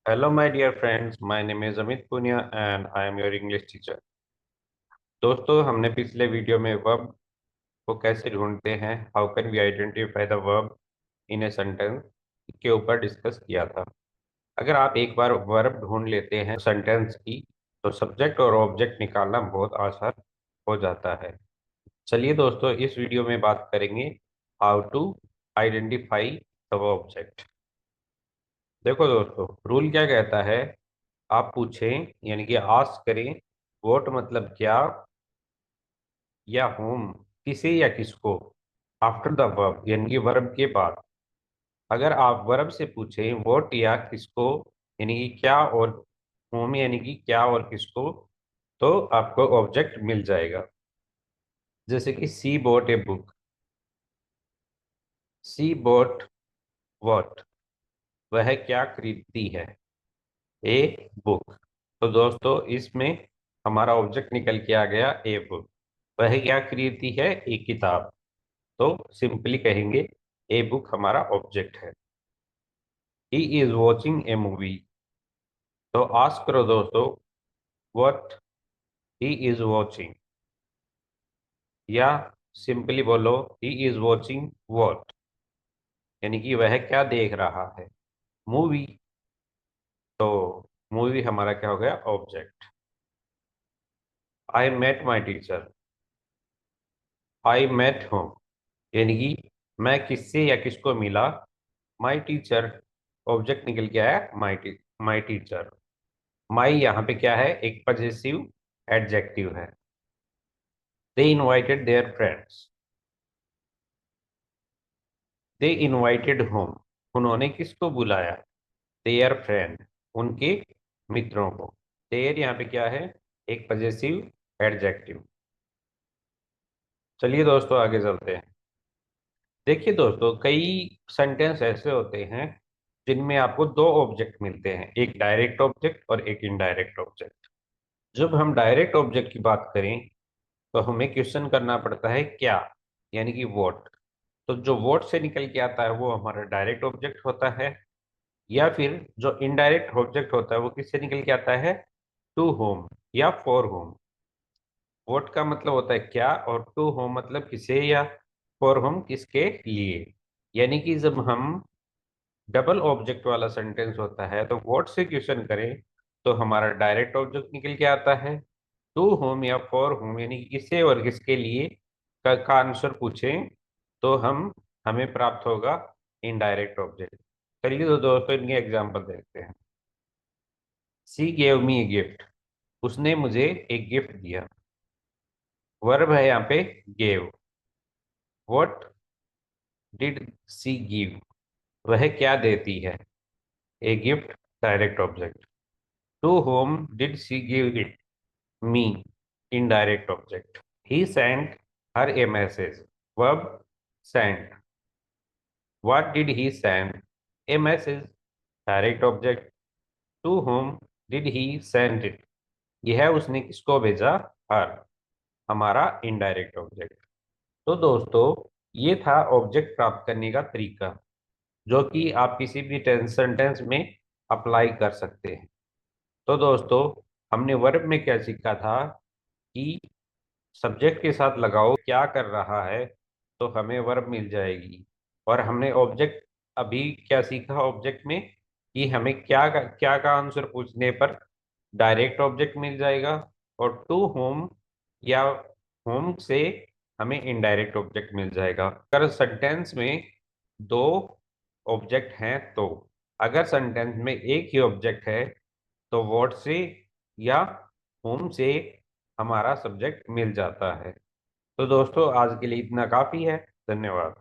Hello, my dear friends. My name is Amit Punia and I am your English teacher. दोस्तों, हमने पिछले video में verb को कैसे ढूंढते हैं, how can we identify the verb in a sentence के ऊपर डिस्कस किया था। अगर आप एक बार वर्ब ढूंढ लेते हैं सेंटेंस की, तो सब्जेक्ट और ऑब्जेक्ट निकालना बहुत आसान हो जाता है। चलिए दोस्तों, इस वीडियो में बात करेंगे how to identify the object. देखो दोस्तों, रूल क्या कहता है, आप पूछें यानी कि आस्क करें वोट मतलब क्या, या होम किसे या किसको, आफ्टर द वर्ब यानी कि वर्ब के बाद। अगर आप वर्ब से पूछें वोट या किसको यानी कि क्या, और होम यानी कि क्या और किसको, तो आपको ऑब्जेक्ट मिल जाएगा। जैसे कि she bought a book, she bought what, वह क्या खरीदती है, ए बुक। तो दोस्तों, इसमें हमारा ऑब्जेक्ट निकल के आ गया ए बुक। वह क्या खरीदती है, एक किताब। तो सिंपली कहेंगे ए बुक हमारा ऑब्जेक्ट है। He is watching A movie, तो आस्क करो दोस्तों व्हाट ही इज वॉचिंग, या सिंपली बोलो ही इज वॉचिंग व्हाट, यानी कि वह क्या देख रहा है, मूवी। तो मूवी हमारा क्या हो गया, object. I met my teacher, I met whom, यानी कि मैं किससे या किसको मिला, माई टीचर। ऑब्जेक्ट निकल के आया माई टीचर। माई यहाँ पे क्या है, एक पजेसिव एडजेक्टिव है। दे invited their friends, they invited home, उन्होंने किसको बुलाया, देयर फ्रेंड, उनके मित्रों को। देयर यहाँ पे क्या है, एक पजेसिव एडजेक्टिव। चलिए दोस्तों, आगे चलते हैं। देखिए दोस्तों, कई सेंटेंस ऐसे होते हैं जिनमें आपको दो ऑब्जेक्ट मिलते हैं, एक डायरेक्ट ऑब्जेक्ट और एक इनडायरेक्ट ऑब्जेक्ट। जब हम डायरेक्ट ऑब्जेक्ट की बात करें, तो हमें क्वेश्चन करना पड़ता है क्या, यानी कि वोट। तो जो वोट से निकल के आता है वो हमारा डायरेक्ट ऑब्जेक्ट होता है, या फिर जो इनडायरेक्ट ऑब्जेक्ट होता है वो किससे निकल के आता है, टू होम या फॉर होम। वोट का मतलब होता है क्या, और टू होम मतलब किसे, या फॉर होम किसके लिए। यानी कि जब हम डबल ऑब्जेक्ट वाला सेंटेंस होता है तो वोट से क्वेश्चन करें तो हमारा डायरेक्ट ऑब्जेक्ट निकल के आता है। टू होम या फॉर होम यानी कि किसे और किसके लिए का आंसर पूछें तो हमें प्राप्त होगा इनडायरेक्ट ऑब्जेक्ट। चलिए तो दोस्तों, इनके एग्जांपल देखते हैं। सी गेव मी ए गिफ्ट, उसने मुझे एक गिफ्ट दिया। वर्ब है यहाँ पे gave. What did she give, वह क्या देती है, a gift, direct object. To whom did she give it, me, indirect object. He sent her a message, verb sent. What did he send, a message, direct object. To whom did he send it, यह उसने किसको भेजा, हर, हमारा indirect object. तो दोस्तों, ये था object प्राप्त करने का तरीका, जो कि आप किसी भी सेंटेंस में अप्लाई कर सकते हैं। तो दोस्तों, हमने वर्ब में क्या सीखा था कि सब्जेक्ट के साथ लगाओ क्या कर रहा है, तो हमें वर्ब मिल जाएगी। और हमने ऑब्जेक्ट अभी क्या सीखा ऑब्जेक्ट में, कि हमें क्या का आंसर पूछने पर डायरेक्ट ऑब्जेक्ट मिल जाएगा, और टू होम या होम से हमें इनडायरेक्ट ऑब्जेक्ट मिल जाएगा। अगर सेंटेंस में दो ऑब्जेक्ट हैं तो, अगर सेंटेंस में एक ही ऑब्जेक्ट है तो व्हाट से या होम से हमारा सब्जेक्ट मिल जाता है। तो दोस्तों, आज के लिए इतना काफ़ी है। धन्यवाद।